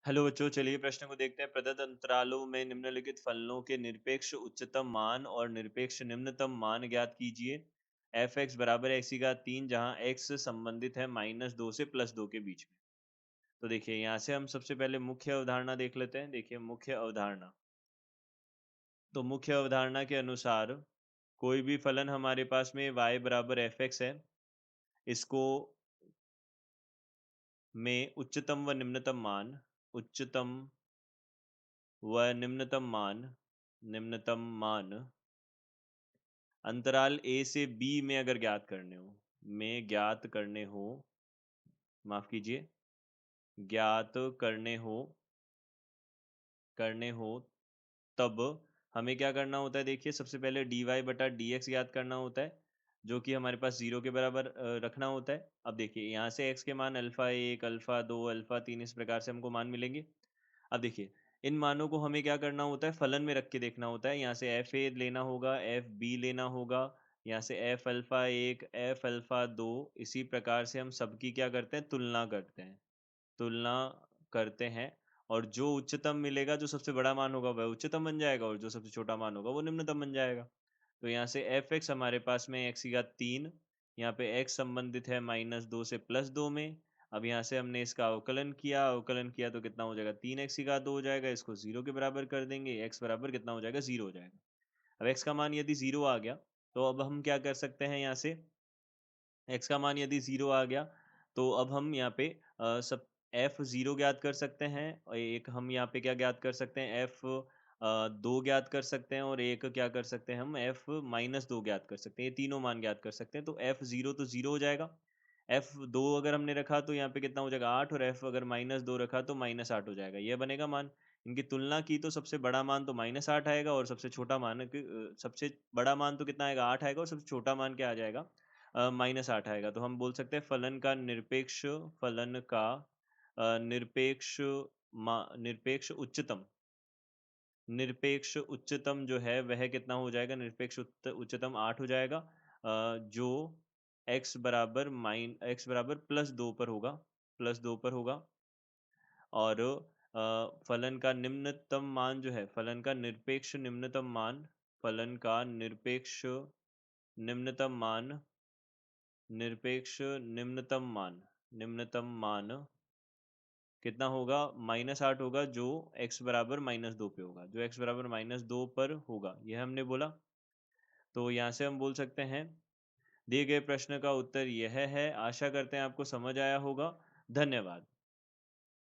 Hello बच्चों, चलिए प्रश्न को देखते हैं। प्रदत्त अंतरालों में निम्नलिखित फलनों के निरपेक्ष उच्चतम मान और निरपेक्ष निम्नतम मान ज्ञात कीजिए। एफ एक्स बराबर एक्स की घात 3, जहाँ एक्स संबंधित है -2 से +2 के बीच में। तो देखिए, यहाँ से हम सबसे पहले मुख्य अवधारणा देख लेते हैं। देखिए, मुख्य अवधारणा। तो मुख्य अवधारणा के अनुसार कोई भी फलन हमारे पास में y बराबर एफ एक्स है, इसको में उच्चतम व निम्नतम मान अंतराल ए से बी में अगर ज्ञात करने हो, माफ कीजिए, ज्ञात करने हो तब हमें क्या करना होता है। देखिए, सबसे पहले डी वाई बटा डी एक्स ज्ञात करना होता है, जो कि हमारे पास जीरो के बराबर रखना होता है। अब देखिए, यहाँ से एक्स के मान अल्फा एक, अल्फा दो, अल्फा तीन, इस प्रकार से हमको मान मिलेंगे। अब देखिए, इन मानों को हमें क्या करना होता है, फलन में रख के देखना होता है। यहाँ से एफ ए लेना होगा, एफ बी लेना होगा, यहाँ से एफ अल्फा एक, एफ अल्फा दो, इसी प्रकार से हम सबकी क्या करते हैं, तुलना करते हैं। और जो उच्चतम मिलेगा, जो सबसे बड़ा मान होगा वह उच्चतम बन जाएगा, और जो सबसे छोटा मान होगा वो निम्नतम बन जाएगा। तो यहाँ से एफ एक्स हमारे पास में एक्स की घात 3, यहाँ पे एक्स संबंधित है -2 से +2 में। अब यहाँ से हमने इसका अवकलन किया तो कितना हो जाएगा, 3 एक्स की घात 2 हो जाएगा। इसको 0 के बराबर कर देंगे, एक्स बराबर कितना हो जाएगा, 0 हो जाएगा। अब एक्स का मान यदि 0 आ गया, तो अब हम क्या कर सकते हैं, यहाँ से एक्स का मान यदि 0 आ गया, तो अब हम यहाँ पे सब एफ 0 ज्ञात कर सकते हैं, और एक हम यहाँ पे क्या ज्ञात कर सकते हैं, एफ 2 ज्ञात कर सकते हैं, और एक क्या कर सकते हैं, हम एफ -2 ज्ञात कर सकते हैं। ये तीनों मान ज्ञात कर सकते हैं। तो एफ 0 तो 0 हो जाएगा, एफ 2 अगर हमने रखा तो यहाँ पे कितना हो जाएगा, 8, और एफ अगर -2 रखा तो -8 हो जाएगा। यह बनेगा मान। इनकी तुलना की तो सबसे बड़ा मान तो -8 आएगा, और सबसे बड़ा मान तो कितना आएगा, 8 आएगा, और सबसे छोटा मान क्या आ जाएगा, -8 आएगा। तो हम बोल सकते हैं फलन का निरपेक्ष उच्चतम जो है वह कितना हो जाएगा, उच्चतम 8 हो जाएगा, जो x बराबर +2 पर होगा, और फलन का निम्नतम मान जो है, फलन का निम्नतम मान निरपेक्ष निम्नतम मान कितना होगा, -8 होगा, जो x बराबर -2 पे होगा, यह हमने बोला। तो यहाँ से हम बोल सकते हैं, दिए गए प्रश्न का उत्तर यह है। आशा करते हैं आपको समझ आया होगा। धन्यवाद।